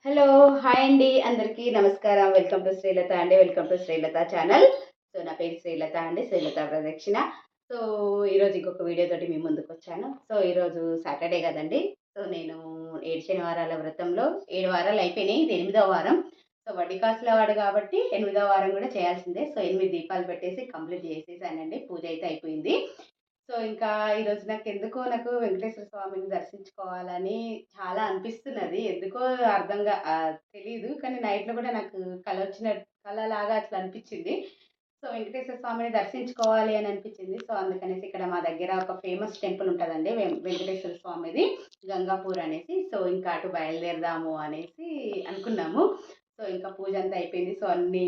Hello hi అండి అందరికీ నమస్కారం. వెల్కమ్ టు శ్రీలత అండి. Welcome to Srilatha channel. So నా పేరు శ్రీలత అండి, శ్రీలత ప్రదక్షిణ. సో ఈరోజు ఇంకొక వీడియో తోటి మీ ముందుకు వచ్చాను. సో ఈరోజు సాటర్డే కదండి. సో నేను 7 శనివారాల వ్రతంలో 7 వారాలు అయిపోయినాయి, ఇది 8వ వారం. సో వడ్డీ కాసుల వాడు కాబట్టి 8వ వారం కూడా చేయాల్సిందే. సో 8 దీపాలు పెట్టేసి కంప్లీట్ చేసేసానండి. పూజ అయితే అయిపోయింది. సో ఇంకా ఈరోజు నాకు వెంకటేశ్వర స్వామిని దర్శించుకోవాలని చాలా అనిపిస్తున్నది. ఎందుకో అర్థంగా తెలీదు. కానీ నైట్‌లో కూడా నాకు కలలాగా అట్లా అనిపిచ్చింది. సో వెంకటేశ్వర స్వామిని దర్శించుకోవాలి అని అనిపిచ్చింది. సో అందుకనేసి ఇక్కడ మా దగ్గర ఒక ఫేమస్ టెంపుల్ ఉంటదండి. వెంకటేశ్వర స్వామిది గంగాపూర్ అనేసి. సో ఇంకా అటు బయలుదేరదాము అనేసి అనుకున్నాము. సో ఇంకా పూజ అంతా అయిపోయింది. సో అన్నీ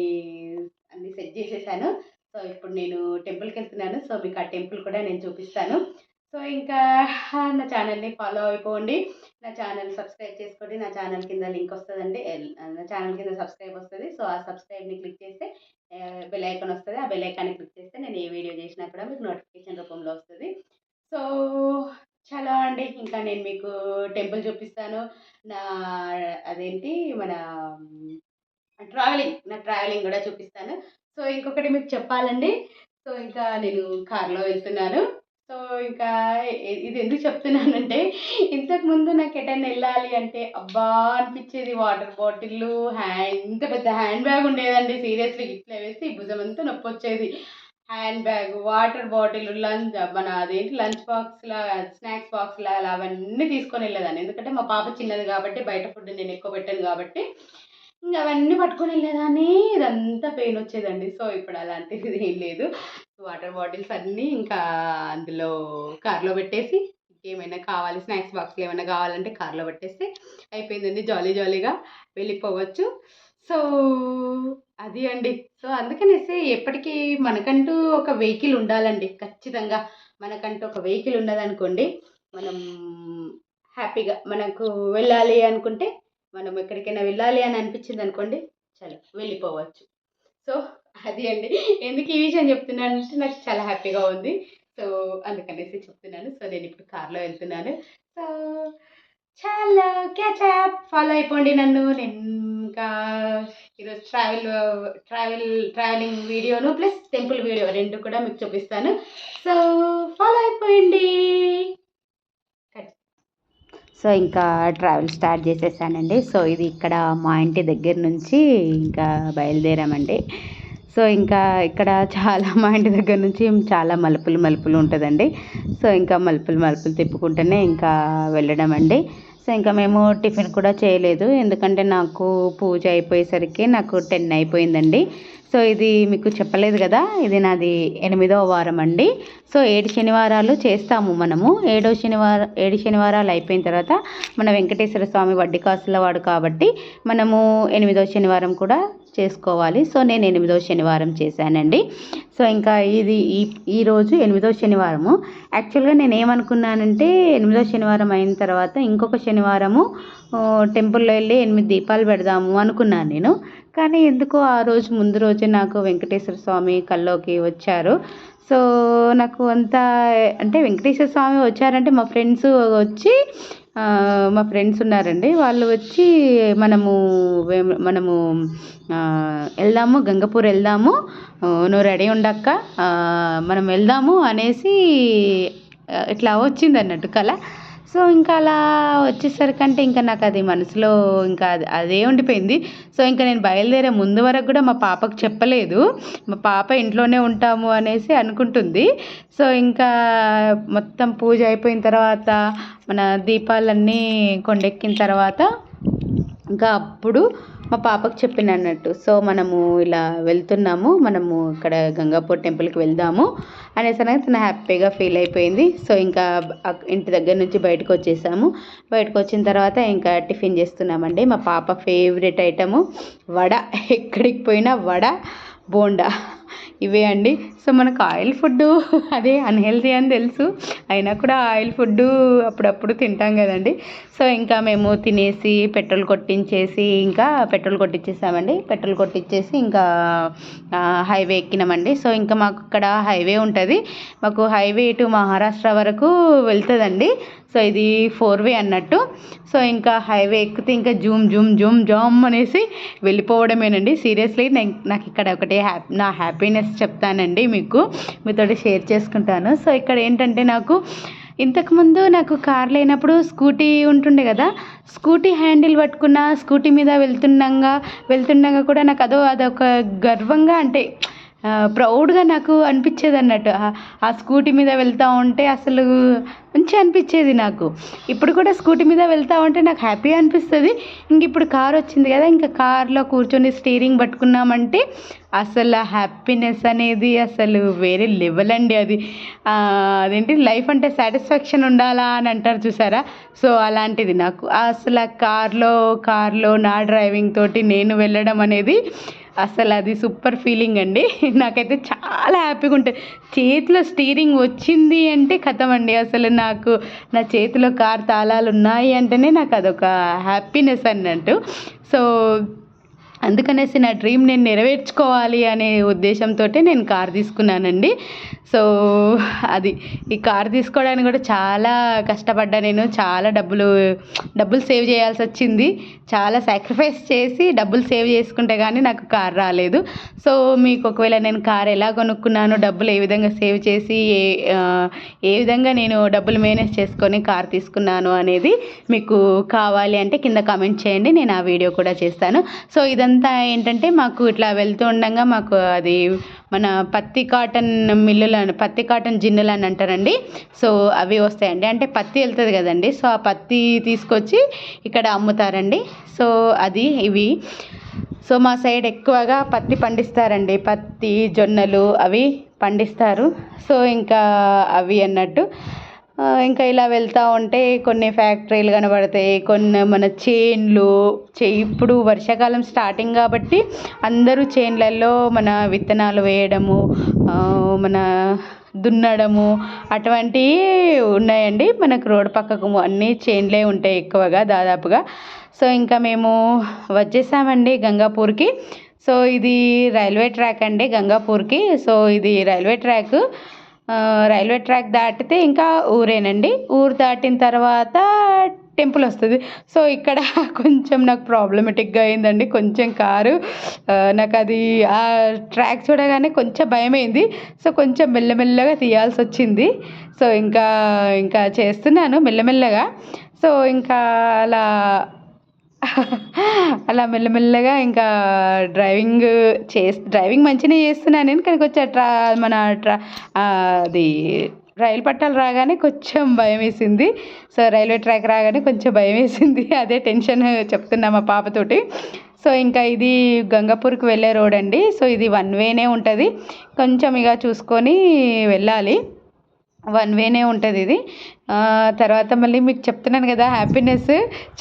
సెట్ చేసేసాను. సో ఇప్పుడు నేను టెంపుల్‌కెళ్తున్నాను. సో మీకు ఆ టెంపుల్ కూడా నేను చూపిస్తాను. సో ఇంకా నా ఛానల్‌ని ఫాలో అయిపోండి. నా ఛానల్ సబ్స్క్రైబ్ చేసుకోండి. నా ఛానల్ కింద లింక్ వస్తదండి. నా ఛానల్ కింద సబ్స్క్రైబ్ వస్తది. సో ఆ సబ్స్క్రైబ్‌ని క్లిక్ చేస్తే బెల్ ఐకాన్ వస్తది. ఆ బెల్ ఐకాన్‌ని క్లిక్ చేస్తే నేను ఏ వీడియో చేసినా కూడా మీకు నోటిఫికేషన్ రూపంలో వస్తది. సో చలో అండి. ఇంకా నేను మీకు టెంపుల్ చూపిస్తాను. నా అదేంటి మన నా ట్రావెలింగ్ గూడా చూపిస్తాను. సో ఇంకొకటి మీకు చెప్పాలండి. సో ఇంకా నేను కార్‌లో వెళ్తున్నాను. సో ఇంకా ఇది ఎందుకు చెప్తున్నానంటే, ఇంతకుముందు నాకు ఎటైనా ఎళ్ళాలి అంటే అబ్బా అనిపిచ్చేది. వాటర్ బాటిల్లు, ఇంత పెద్ద హ్యాండ్ బ్యాగ్ ఉండేదండి. సీరియస్‌లీ ఇట్లా వేస్తే ఈ భుజమంతా నొప్పొచ్చేది. హ్యాండ్ బ్యాగ్, వాటర్ బాటిల్, మన అదేంటి లంచ్ బాక్స్‌లా, స్నాక్స్ బాక్స్‌లా అవన్నీ తీసుకొనెళ్ళేదాన్ని. ఎందుకంటే మా పాప చిన్నది కాబట్టి బయట ఫుడ్ నేను ఎక్కువ పెట్టను కాబట్టి ఇంక అవన్నీ పట్టుకొని వెళ్ళేదాన్ని. ఇదంతా పెయిన్ వచ్చేదండి. సో ఇప్పుడు అలాంటిది ఏం లేదు. వాటర్ బాటిల్స్ అన్నీ ఇంకా అందులో కార్‌లో పెట్టేసి, ఇంకేమైనా కావాలి స్నాక్స్ బాక్స్‌లో ఏమైనా కావాలంటే కార్‌లో పెట్టేస్తే అయిపోయిందండి. జాలీగా వెళ్ళిపోవచ్చు. సో అది అండి. సో అందుకనేసి ఎప్పటికీ మనకంటూ ఒక వెహికల్ ఉండాలండి ఖచ్చితంగా. మనకంటూ ఒక వెహికల్ ఉన్నదనుకోండి, మనం హ్యాపీగా మనకు వెళ్ళాలి అనుకుంటే, మనం ఎక్కడికైనా వెళ్ళాలి అని అనిపించిందనుకోండి, చలో వెళ్ళిపోవచ్చు. సో అది అండి. ఎందుకు ఈ విషయం చెప్తున్నానంటే నాకు చాలా హ్యాపీగా ఉంది. సో అందుకనేసి చెప్తున్నాను. సో నేనిప్పుడు కార్‌లో వెళ్తున్నాను. సో చాలా క్యాచప్ ఫాలో అయిపోండి నన్ను. నేను ఇంకా ఈరోజు ట్రావెలింగ్ వీడియోను ప్లస్ టెంపుల్ వీడియో 2 కూడా మీకు చూపిస్తాను. సో ఫాలో అయిపోయండి. సో ఇంకా ట్రావెల్ స్టార్ట్ చేసేసానండి. సో ఇది ఇక్కడ మా ఇంటి దగ్గర నుంచి ఇంకా బయలుదేరామండి. సో ఇంకా ఇక్కడ మా ఇంటి దగ్గర నుంచి చాలా మలుపులు ఉంటుందండి. సో ఇంకా మలుపులు తిప్పుకుంటూనే ఇంకా వెళ్ళడం అండి. సో ఇంకా మేము టిఫిన్ కూడా చేయలేదు. ఎందుకంటే నాకు పూజ అయిపోయేసరికి నాకు 10 అయిపోయిందండి. సో ఇది మీకు చెప్పలేదు కదా, ఇది నాది 8వ వారం అండి. సో 7 శనివారాలు చేస్తాము మనము. 7 శనివారాలు అయిపోయిన తర్వాత మన వెంకటేశ్వర స్వామి వడ్డీ కాసుల వాడు కాబట్టి మనము 8వ శనివారం కూడా చేసుకోవాలి. సో నేను 8వ శనివారం చేశానండి. సో ఇంకా ఇది ఈరోజు 8వ శనివారము. యాక్చువల్గా నేను ఏమనుకున్నానంటే 8వ శనివారం అయిన తర్వాత ఇంకొక శనివారము టెంపుల్లో వెళ్ళి 8 దీపాలు పెడదాము అనుకున్నాను నేను. కానీ ఎందుకో ఆ రోజు ముందు రోజే నాకు వెంకటేశ్వర స్వామి కల్లోకి వచ్చారు. సో నాకు అంతా అంటే వెంకటేశ్వర స్వామి వచ్చారంటే మా ఫ్రెండ్స్ ఉన్నారండి. వాళ్ళు వచ్చి మనము వెళ్దాము, గంగపూర్ వెళ్దాము, నువ్వు రెడీ ఉండక్క, మనం వెళ్దాము అనేసి ఇట్లా వచ్చిందన్నట్టు కల. సో ఇంకా అలా వచ్చేసరికంటే ఇంకా నాకు అది మనసులో ఇంకా అదే ఉండిపోయింది. సో ఇంకా నేను బయలుదేరే ముందు వరకు కూడా మా పాపకు చెప్పలేదు. మా పాప ఇంట్లోనే ఉంటాము అనేసి అనుకుంటుంది. సో ఇంకా మొత్తం పూజ అయిపోయిన తర్వాత మన దీపాలన్నీ కొండెక్కిన తర్వాత ఇంకా అప్పుడు మా పాపకు చెప్పినట్టు. సో మనము ఇలా వెళ్తున్నాము, మనము ఇక్కడ గంగాపూర్ టెంపుల్కి వెళ్దాము అనేసరికి తను హ్యాపీగా ఫీల్ అయిపోయింది. సో ఇంకా ఇంటి దగ్గర నుంచి బయటకు వచ్చేసాము. బయటకు వచ్చిన తర్వాత ఇంకా టిఫిన్ చేస్తున్నామండి. మా పాప ఫేవరెట్ ఐటము వడ. ఎక్కడికి పోయినా వడ, బోండా. ఇవే అండి. సో మనకు ఆయిల్ ఫుడ్డు అదే అన్హెల్తీ అని తెలుసు, అయినా కూడా ఆయిల్ ఫుడ్డు అప్పుడప్పుడు తింటాం కదండి. సో ఇంకా మేము తినేసి పెట్రోల్ కొట్టించేసామండి. పెట్రోల్ కొట్టించేసి ఇంకా హైవే ఎక్కినామండి. సో ఇంకా మాకు ఇక్కడ హైవే ఉంటుంది, మాకు హైవే టు మహారాష్ట్ర వరకు వెళ్తుందండి. సో ఇది 4 వే అన్నట్టు. సో ఇంకా హైవే ఎక్కితే ఇంకా జూమ్ జూమ్ జూమ్ జామ్ అనేసి వెళ్ళిపోవడమేనండి. సీరియస్లీ నాకు ఇక్కడ ఒకటే నా హ్యాపీనెస్ చెప్తానండి, మీతోటి షేర్ చేసుకుంటాను. సో ఇక్కడ ఏంటంటే ఇంతకుముందు నాకు కార్ లేనప్పుడు స్కూటీ ఉంటుండే కదా, స్కూటీ హ్యాండిల్ పట్టుకున్న స్కూటీ మీద వెళ్తుండగా కూడా నాకు అదొక గర్వంగా, అంటే ప్రౌడ్గా నాకు అనిపించేది అన్నట్టు. ఆ స్కూటీ మీద వెళ్తూ ఉంటే అసలు మంచిగా అనిపించేది నాకు. ఇప్పుడు కూడా స్కూటీ మీద వెళ్తూ ఉంటే నాకు హ్యాపీగా అనిపిస్తుంది. ఇంక ఇప్పుడు కార్ వచ్చింది కదా, ఇంకా కార్లో కూర్చొని స్టీరింగ్ పట్టుకున్నామంటే అసలు హ్యాపీనెస్ అనేది అసలు వేరే లెవెల్ అండి. అదేంటి, లైఫ్ అంటే సాటిస్ఫాక్షన్ ఉండాలా అని అంటారు చూసారా. సో అలాంటిది నాకు అసలు కార్లో నా డ్రైవింగ్ తోటి నేను వెళ్ళడం అనేది అసలు అది సూపర్ ఫీలింగ్ అండి. నాకైతే చాలా హ్యాపీగా ఉంటుంది. చేతిలో స్టీరింగ్ వచ్చింది అంటే కథం అండి. అసలు నాకు నా చేతిలో కార్ తాళాలు ఉన్నాయి అంటేనే నాకు అదొక హ్యాపీనెస్ అన్నట్టు. సో అందుకనేసి నా డ్రీమ్ నేను నెరవేర్చుకోవాలి అనే ఉద్దేశంతో నేను కార్ తీసుకున్నానండి. సో ఈ కార్ తీసుకోవడానికి కూడా చాలా కష్టపడ్డా నేను. చాలా డబ్బులు సేవ్ చేయాల్సి వచ్చింది. చాలా సాక్రిఫైస్ చేసి డబ్బులు సేవ్ చేసుకుంటే కానీ నాకు కార్ రాలేదు. సో మీకు ఒకవేళ నేను కార్ ఎలా కొనుక్కున్నాను, డబ్బులు ఏ విధంగా సేవ్ చేసి ఏ విధంగా నేను డబ్బులు మేనేజ్ చేసుకొని కార్ తీసుకున్నాను అనేది మీకు కావాలి అంటే కింద కామెంట్ చేయండి, నేను ఆ వీడియో కూడా చేస్తాను. సో ఇదంతా ఏంటంటే మాకు ఇట్లా వెళ్తూ ఉండగా మాకు అది మన పత్తి కాటన్ జిన్నులు అని అంటారండి. సో అవి వస్తాయండి, అంటే పత్తి వెళ్తుంది కదండి. సో ఆ పత్తి తీసుకొచ్చి ఇక్కడ అమ్ముతారండి. సో ఇవి సో మా సైడ్ ఎక్కువగా పత్తి పండిస్తారండి, పత్తి జొన్నలు అవి పండిస్తారు. సో ఇంకా అవి అన్నట్టు ఇంకా ఇలా వెళ్తూ ఉంటే కొన్ని ఫ్యాక్టరీలు కనబడతాయి, కొన్ని మన ఇప్పుడు వర్షాకాలం స్టార్టింగ్ కాబట్టి అందరూ చేన్లలో మన విత్తనాలు వేయడము, మన దున్నడము అటువంటివి ఉన్నాయండి. మనకు రోడ్డు పక్కకు అన్నీ చేన్లే ఉంటాయి ఎక్కువగా దాదాపుగా. సో ఇంకా మేము వచ్చేసామండి గంగాపూర్కి. సో ఇది రైల్వే ట్రాక్ అండి గంగాపూర్కి. సో ఇది రైల్వే ట్రాక్ దాటితే ఇంకా ఊరేనండి. ఊరు దాటిన తర్వాత టెంపుల్ వస్తుంది. సో ఇక్కడ కొంచెం నాకు ప్రాబ్లమేటిక్గా అయిందండి. కొంచెం కారు నాకు అది ఆ ట్రాక్ చూడగానే కొంచెం భయమైంది. సో కొంచెం మెల్లమెల్లగా తీయాల్సి వచ్చింది. సో ఇంకా చేస్తున్నాను మెల్లమెల్లగా. సో ఇంకా అలా మెల్లమెల్లగా ఇంకా డ్రైవింగ్ మంచిగానే చేస్తున్నాను నేను. కానీ కొంచెం అది రైలు పట్టాలు రాగానే కొంచెం భయం వేసింది. సో రైల్వే ట్రాక్ రాగానే కొంచెం భయం వేసింది. అదే టెన్షన్ చెప్తున్నా మా పాపతోటి. సో ఇంకా ఇది గంగాపూర్కి వెళ్ళే రోడ్ అండి. సో ఇది 1 వేనే ఉంటుంది, కొంచెం ఇక చూసుకొని వెళ్ళాలి. 1 వేనే ఉంటుంది ఇది. తర్వాత మళ్ళీ మీకు చెప్తున్నాను కదా, హ్యాపీనెస్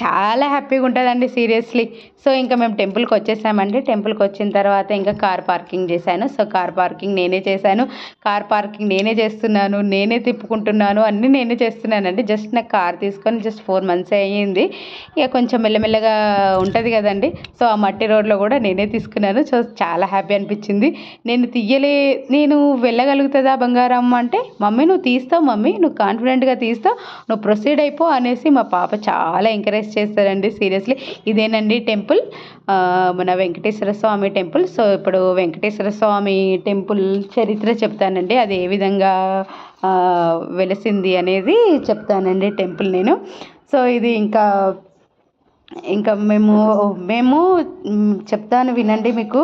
చాలా హ్యాపీగా ఉంటుందండి సీరియస్లీ. సో ఇంకా మేము టెంపుల్కి వచ్చేసామండి. టెంపుల్కి వచ్చిన తర్వాత ఇంకా కార్ పార్కింగ్ చేశాను. సో కార్ పార్కింగ్ నేనే చేశాను, కార్ పార్కింగ్ నేనే చేస్తున్నాను, నేనే తిప్పుకుంటున్నాను, అన్నీ నేనే చేస్తున్నానండి. జస్ట్ నాకు కార్ తీసుకొని జస్ట్ 4 months అయ్యింది. ఇక కొంచెం మెల్లమెల్లగా ఉంటుంది కదండి. సో ఆ మట్టి రోడ్లో కూడా నేనే తీసుకున్నాను. సో చాలా హ్యాపీ అనిపించింది. నేను వెళ్ళగలుగుతుందా బంగారం అంటే, మమ్మీ నువ్వు తీస్తావు, మమ్మీ నువ్వు కాన్ఫిడెంట్గా తీస్తావు, నువ్వు ప్రొసీడ్ అయిపో అనేసి మా పాప చాలా ఎంకరేజ్ చేస్తారండి సీరియస్లీ. ఇదేనండి టెంపుల్, మన వెంకటేశ్వర స్వామి టెంపుల్. సో ఇప్పుడు వెంకటేశ్వర స్వామి టెంపుల్ చరిత్ర చెప్తానండి, అది ఏ విధంగా వెలిసింది అనేది చెప్తానండి టెంపుల్ నేను. సో ఇది ఇంకా మేము చెప్తాను వినండి మీకు.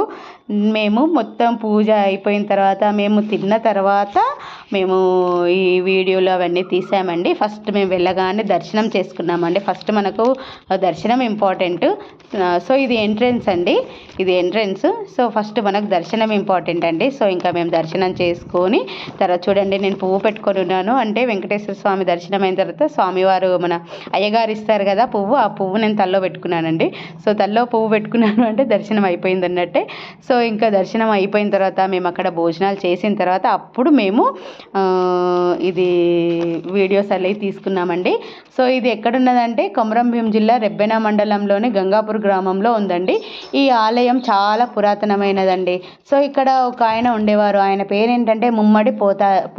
మేము మొత్తం పూజ అయిపోయిన తర్వాత, మేము తిన్న తర్వాత మేము ఈ వీడియోలు అవన్నీ తీసామండి. ఫస్ట్ మేము వెళ్ళగానే దర్శనం చేసుకున్నామండి. ఫస్ట్ మనకు దర్శనం ఇంపార్టెంట్. సో ఇది ఎంట్రన్స్ అండి, ఇది ఎంట్రన్స్. సో ఫస్ట్ మనకు దర్శనం ఇంపార్టెంట్ అండి. సో ఇంకా మేము దర్శనం చేసుకొని తర్వాత చూడండి, నేను పువ్వు పెట్టుకొని ఉన్నాను. అంటే వెంకటేశ్వర స్వామి దర్శనం అయిన తర్వాత స్వామివారు మన అయ్యగారు ఇస్తారు కదా పువ్వు, ఆ పువ్వు నేను తల్లో తలలో పెట్టుకున్నానండి. సో తలలో పువ్వు పెట్టుకున్నాను అంటే దర్శనం అయిపోయింది అన్నట్టే. సో ఇంకా దర్శనం అయిపోయిన తర్వాత మేము అక్కడ భోజనాలు చేసిన తర్వాత అప్పుడు మేము ఇది వీడియోస్ అనేవి తీసుకున్నామండి. సో ఇది ఎక్కడున్నదంటే కొమరంభీం జిల్లా రెబ్బెన మండలంలోని గంగాపూర్ గ్రామంలో ఉందండి. ఈ ఆలయం చాలా పురాతనమైనదండి. సో ఇక్కడ ఒక ఆయన ఉండేవారు. ఆయన పేరేంటంటే ముమ్మడి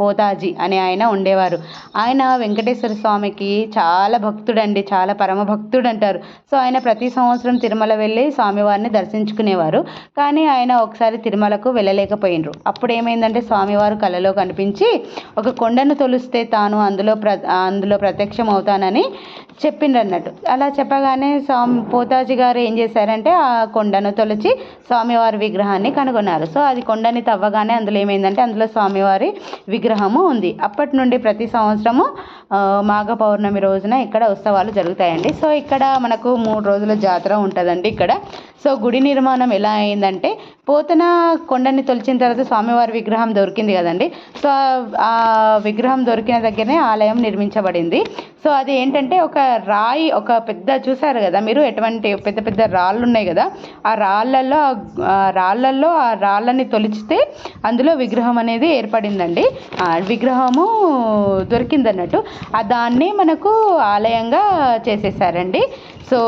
పోతాజీ అనే ఆయన ఉండేవారు. ఆయన వెంకటేశ్వర స్వామికి చాలా భక్తుడండి, చాలా పరమ భక్తుడు అంటారు. సో ఆయన ప్రతి సంవత్సరం తిరుమల వెళ్ళి స్వామివారిని దర్శించుకునేవారు. కానీ ఆయన ఒకసారి తిరుమలకు వెళ్ళలేకపోయినరు. అప్పుడు ఏమైందంటే స్వామివారు కలలో కనిపించి ఒక కొండను తొలిస్తే తాను అందులో ప్రత్యక్షం అవుతానని చెప్పిండ్రు అన్నట్టు. అలా చెప్పగానే పోతాజీ గారు ఏం చేశారంటే ఆ కొండను తొలిచి స్వామివారి విగ్రహాన్ని కనుగొన్నారు. సో అది కొండని తవ్వగానే అందులో ఏమైందంటే అందులో స్వామివారి విగ్రహము ఉంది. అప్పటి నుండి ప్రతి సంవత్సరము మాఘ పౌర్ణమి రోజున ఇక్కడ ఉత్సవాలు జరుగుతాయండి. సో ఇక్కడ మనకు 3 రోజుల జాతర ఉంటుందండి ఇక్కడ. సో గుడి నిర్మాణం ఎలా అయిందంటే పోతన కొండని తొలిచిన తర్వాత స్వామివారి విగ్రహం దొరికింది కదండి. సో ఆ విగ్రహం దొరికిన దగ్గరనే ఆలయం నిర్మించబడింది. సో అది ఏంటంటే ఒక రాయి, ఒక పెద్ద చూసారు కదా మీరు, ఎటువంటి పెద్ద పెద్ద రాళ్ళు ఉన్నాయి కదా, ఆ రాళ్ళని తొలిచితే అందులో విగ్రహం అనేది ఏర్పడిందండి. విగ్రహము దొరికింది అన్నట్టు. దాన్ని మనకు ఆలయంగా చేసేసారండి. సో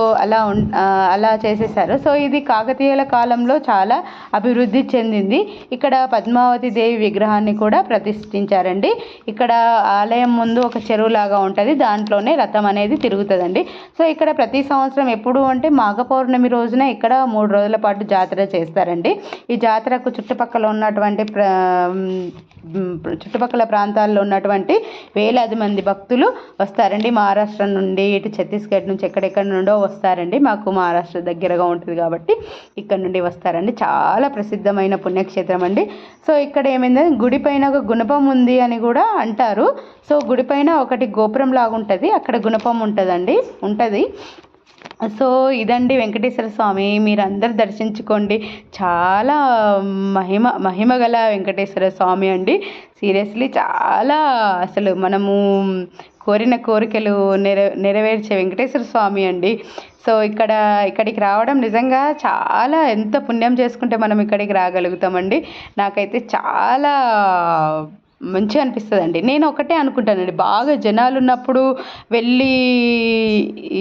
అలా చేసేసారు. సో ఇది కాకతీయుల కాలంలో చాలా అభివృద్ధి చెందింది. ఇక్కడ పద్మావతి దేవి విగ్రహాన్ని కూడా ప్రతిష్ఠించారండి. ఇక్కడ ఆలయం ముందు ఒక చెరువు లాగా ఉంటుంది, దాంట్లోనే రథం అనేది తిరుగుతుందండి. సో ఇక్కడ ప్రతి సంవత్సరం ఎప్పుడు అంటే మాఘ పౌర్ణమి రోజున ఇక్కడ 3 రోజుల పాటు జాతర చేస్తారండి. ఈ జాతరకు చుట్టుపక్కల ప్రాంతాల్లో ఉన్నటువంటి వేలాది మంది భక్తులు వస్తారండి. మహారాష్ట్ర నుండి, ఇటు ఛత్తీస్గఢ్ నుంచి, ఎక్కడెక్కడ నుండో వస్తారండి. మాకు మహారాష్ట్ర దగ్గరగా ఉంటుంది కాబట్టి ఇక్కడ నుండి వస్తారండి. చాలా ప్రసిద్ధమైన పుణ్యక్షేత్రం అండి. సో ఇక్కడ ఏమైందంటే గుడి పైన ఒక గుణపం ఉంది అని కూడా అంటారు. సో గుడి పైన ఒకటి గోపురం లాగా ఉంటుంది, అక్కడ గుణపం ఉంటుంది. సో ఇదండి వెంకటేశ్వర స్వామి, మీరందరూ దర్శించుకోండి. చాలా మహిమ గల వెంకటేశ్వర స్వామి అండి. సీరియస్లీ చాలా అసలు మనము కోరిన కోరికలు నెరవేర్చే వెంకటేశ్వర స్వామి అండి. సో ఇక్కడికి రావడం నిజంగా చాలా, ఎంత పుణ్యం చేసుకుంటే మనం ఇక్కడికి రాగలుగుతామండి. నాకైతే చాలా మంచిగా అనిపిస్తుందండి. నేను ఒకటే అనుకుంటానండి, బాగా జనాలు ఉన్నప్పుడు వెళ్ళి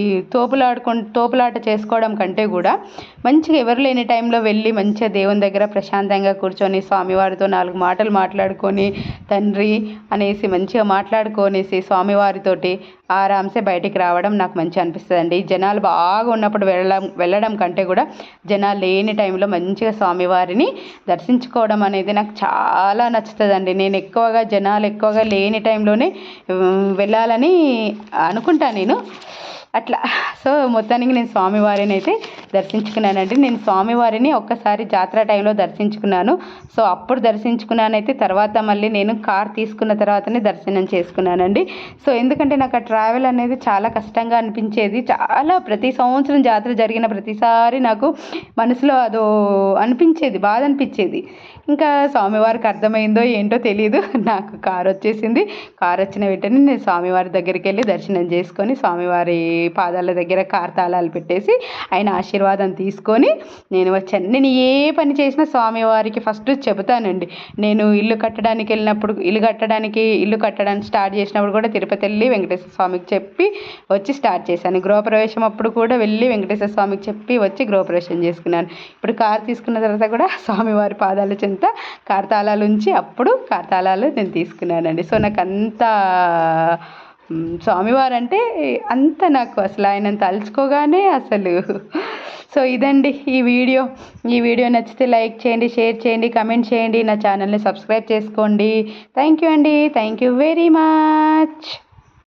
ఈ తోపులాట చేసుకోవడం కంటే కూడా మంచిగా ఎవరు లేని టైంలో వెళ్ళి మంచిగా దేవుని దగ్గర ప్రశాంతంగా కూర్చొని స్వామివారితో 4 మాటలు మాట్లాడుకొని తండ్రి అనేసి మంచిగా మాట్లాడుకొనేసి స్వామివారితోటి ఆరాంసే బయటికి రావడం నాకు మంచిగా అనిపిస్తుందండి. జనాలు బాగా ఉన్నప్పుడు వెళ్ళడం కంటే కూడా జనాలు లేని టైంలో మంచిగా స్వామివారిని దర్శించుకోవడం అనేది నాకు చాలా నచ్చుతుందండి. నేను జనాలు ఎక్కువగా లేని టైంలోనే వెళ్ళాలని అనుకుంటాను నేను అట్లా. సో మొత్తానికి నేను స్వామివారిని అయితే దర్శించుకున్నానండి. నేను స్వామివారిని ఒక్కసారి జాతర టైంలో దర్శించుకున్నాను. సో అప్పుడు దర్శించుకున్నానైతే, తర్వాత మళ్ళీ నేను కార్ తీసుకున్న తర్వాతనే దర్శనం చేసుకున్నానండి. సో ఎందుకంటే నాకు ఆ ట్రావెల్ అనేది చాలా కష్టంగా అనిపించేది. ప్రతి సంవత్సరం జాతర జరిగిన ప్రతిసారి నాకు మనసులో అదో అనిపించేది, బాధ అనిపించేది. ఇంకా స్వామివారికి అర్థమైందో ఏంటో తెలియదు, నాకు కార్ వచ్చేసింది. కార్ వచ్చిన వెంటనే నేను స్వామివారి దగ్గరికి వెళ్ళి దర్శనం చేసుకొని స్వామివారి పాదాల దగ్గర కార్ తాళాలు పెట్టేసి ఆయన ఆశీర్వాదం తీసుకొని నేను వచ్చాను. నేను ఏ పని చేసినా స్వామివారికి ఫస్ట్ చెబుతానండి. నేను ఇల్లు కట్టడానికి స్టార్ట్ చేసినప్పుడు కూడా తిరుపతి వెళ్ళి వెంకటేశ్వర స్వామికి చెప్పి వచ్చి స్టార్ట్ చేశాను. గృహప్రవేశం అప్పుడు కూడా వెళ్ళి వెంకటేశ్వర స్వామికి చెప్పి వచ్చి గృహప్రవేశం చేసుకున్నాను. ఇప్పుడు కార్ తీసుకున్న తర్వాత కూడా స్వామివారి పాదాల చెంత కార్ తాళాలు ఉంచి అప్పుడు కార్ తాళాలు నేను తీసుకున్నానండి. సో నాకు అంత స్వామివారు అంటే అంత నాకు అసలు ఆయన తలుచుకోగానే అసలు. సో ఇదండి ఈ వీడియో నచ్చితే లైక్ చేయండి, షేర్ చేయండి, కమెంట్ చేయండి, నా ఛానల్ని సబ్స్క్రైబ్ చేసుకోండి. థ్యాంక్ యూ అండి, థ్యాంక్ యూ వెరీ మచ్.